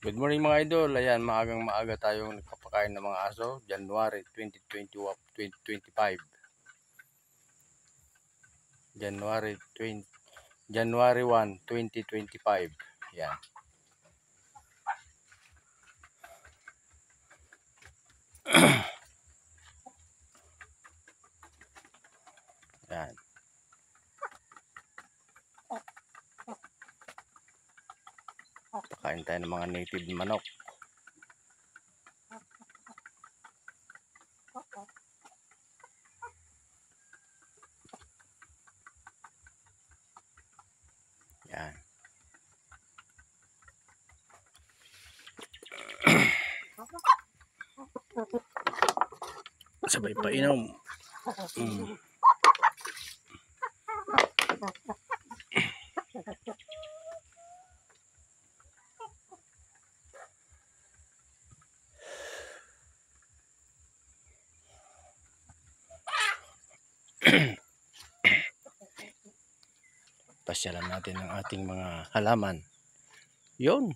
Good morning mga idol. Ayan, maagang maaga tayong nagpapakain ng mga aso. January 2021, 2025. January 1, 2025. Ayan. Ayan. Pakain tayo ng mga native manok. Ayan. Sabay pa inom. Pasyalan natin ang ating mga halaman. Yun.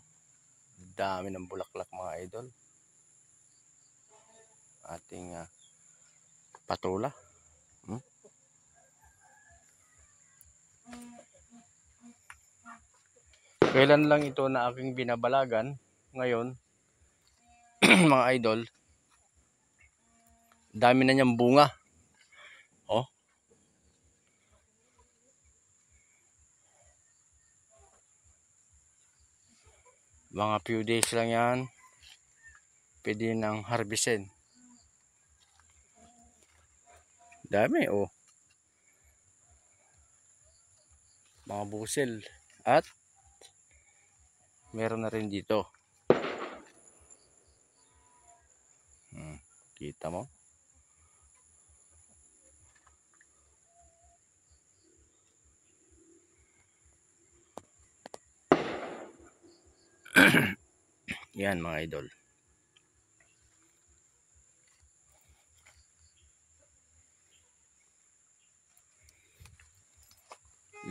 Dami ng bulaklak mga idol. Ating patula. Kailan lang ito na aking binabalagan. Ngayon, mga idol, dami na niyang bunga. Oh. Mga few days lang yan. Pwede nang harvestin. Dami oh. Mga busil. At meron na rin dito. Kita mo? Yan mga idol.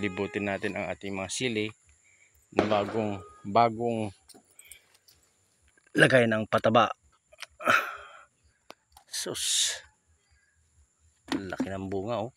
Libutin natin ang ating mga sili na bagong lagay ng pataba. Sus. Laki ng bunga oh.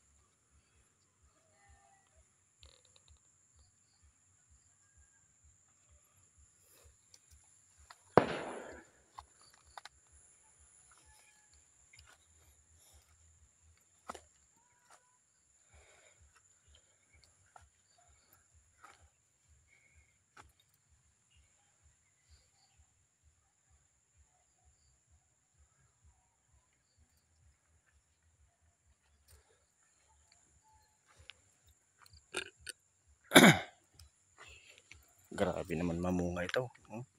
Grabe naman mamunga ito.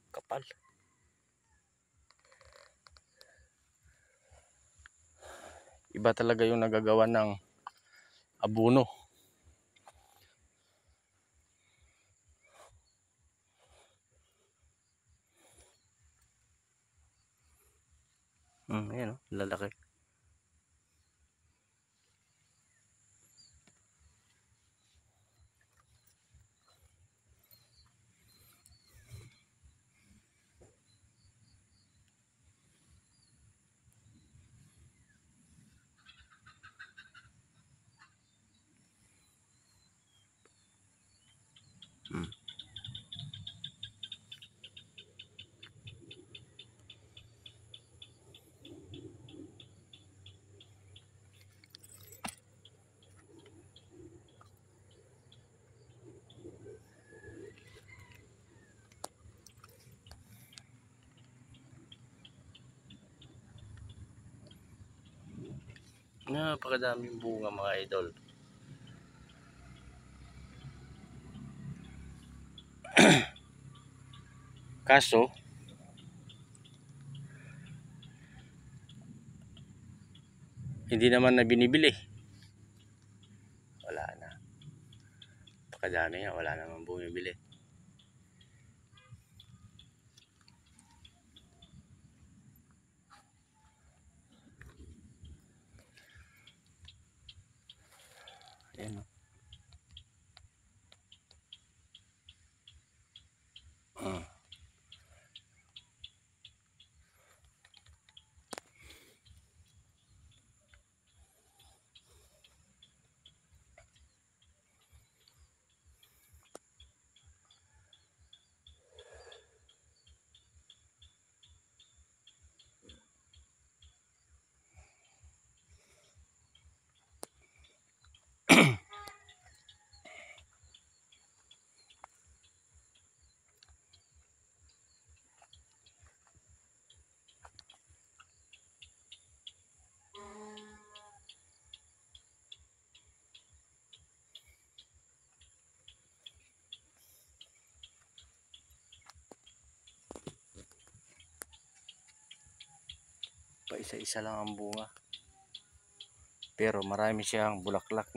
Kapal. Iba talaga yung nagagawa ng abono. Ayan oh, lalaki. Napakadaming bunga mga idol. Kaso hindi naman na binibili. Wala na. Napakadami nga, wala naman bumibili. Ayan oh. Pa isa-isa lang ang bunga. Pero marami siyang bulaklak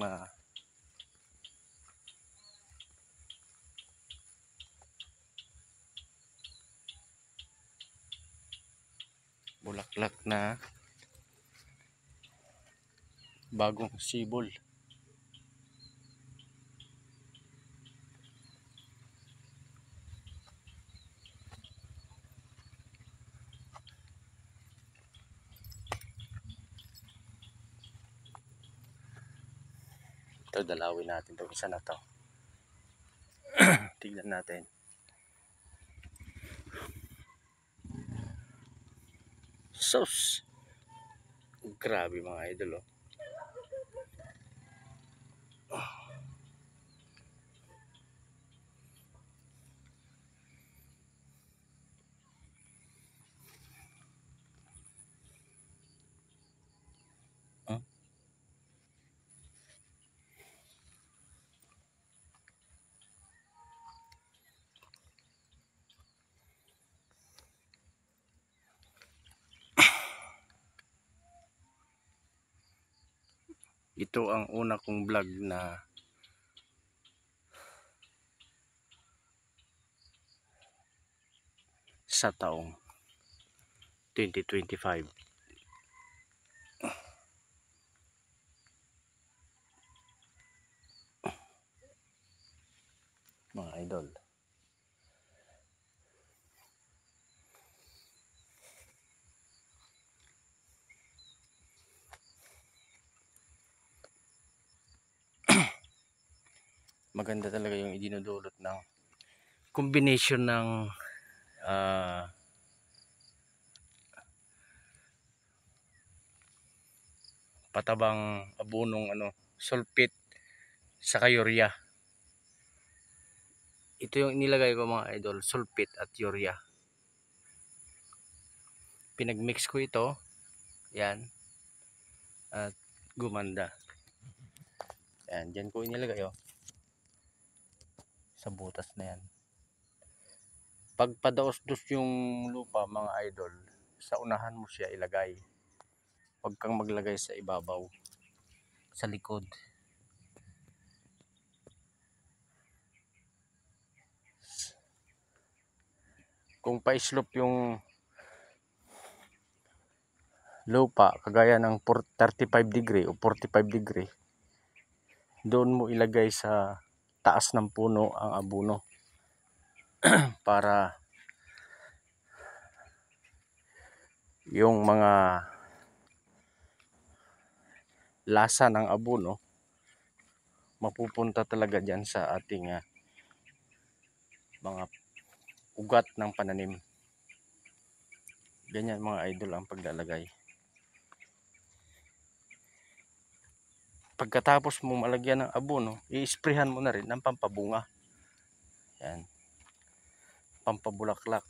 na bagong sibol. Ito, dalawin natin itong isa na to. Tignan natin. Sus! Grabe mga idol, oh. Huh? Ito ang una kong vlog na sa taong 2025. Mga idol. Maganda talaga yung idinudulot ng combination ng patabang abunong sulfate sa urea. Ito yung nilagay ko mga idol, sulfate at urea. Pinagmix ko ito, yan, at gumanda. Yan, dyan ko inilagay, oh, sa butas na yan. Pag padaos-dos yung lupa mga idol, sa unahan mo siya ilagay. Huwag kang maglagay sa ibabaw, sa likod. Kung pa-slope yung lupa, kagaya ng 35 degree o 45 degree, doon mo ilagay sa taas ng puno ang abono para yung mga lasa ng abono mapupunta talaga dyan sa ating mga ugat ng pananim. Ganyan mga idol ang paglalagay. Pagkatapos mo malagyan ng abono, i-sprayhan mo na rin ng pampabunga. Yan. Pampabulaklak.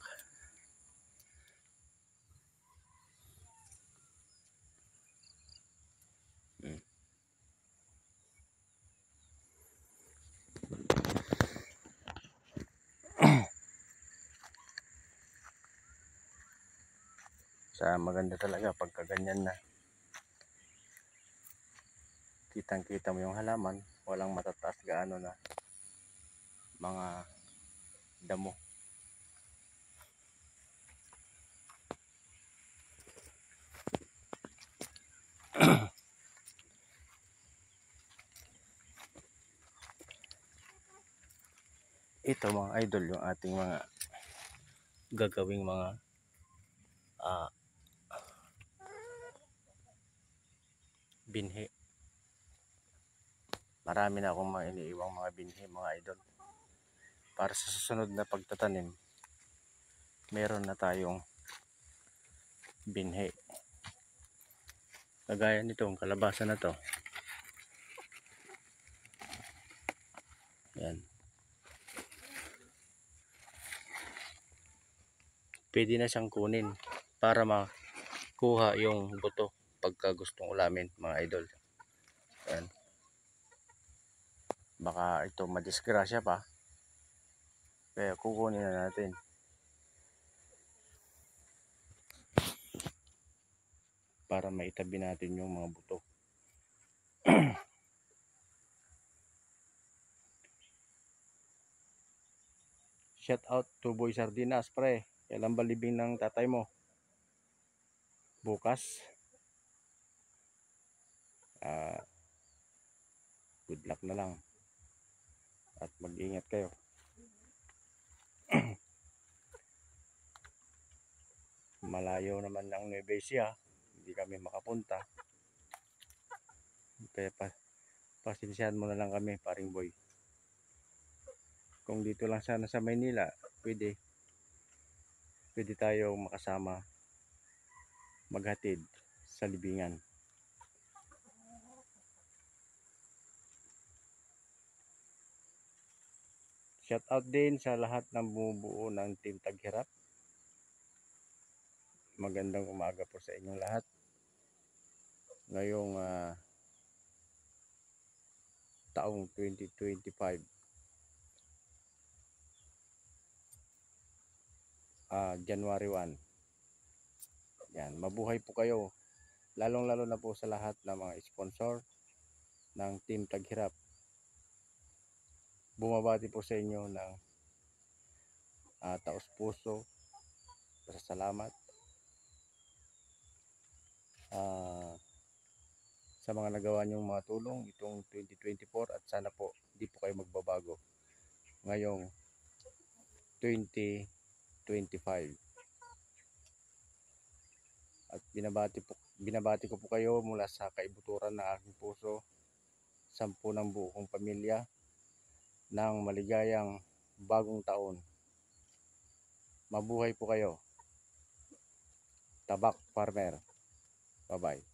Sa maganda talaga pagka ganyan na. Kitang-kita mo yung halaman, walang matataas gaano na mga damo. Ito mga idol yung ating mga gagawing mga binhi. Marami na akong mga iniiwang mga binhi mga idol. Para sa susunod na pagtatanim, meron na tayong binhi. Kagaya nitong kalabasa na to. Yan. Pwede na siyang kunin para makuha yung buto pagka gustong ulamin mga idol. Yan. Baka ito madisgrasya pa, kaya kukunin na natin. para maitabi natin yung mga buto. Shout out to Boy Sardinas, pre. Kailan ba libing ng tatay mo? Bukas. Good luck na lang. At mag-ingat kayo. Malayo naman ang Nueva Ecija. Hindi kami makapunta. Kaya pasensyahan mo na lang kami, paring boy. Kung dito lang sana sa Maynila, pwede tayo makasama maghatid sa libingan. Shout out din sa lahat ng bumubuo ng Team Taghirap. Magandang umaga po sa inyong lahat. Ngayong taong 2025. January 1. Yan, mabuhay po kayo. Lalong-lalo na po sa lahat ng mga sponsor ng Team Taghirap. Bumabati po sa inyo ng taos puso, pasasalamat sa mga nagawa niyong mga tulong itong 2024 at sana po hindi po kayo magbabago ngayong 2025. At binabati ko po kayo mula sa kaibuturan ng aking puso, 10 ng buong pamilya, ng maligayang bagong taon. Mabuhay po kayo. Tabak Farmer. Bye-bye.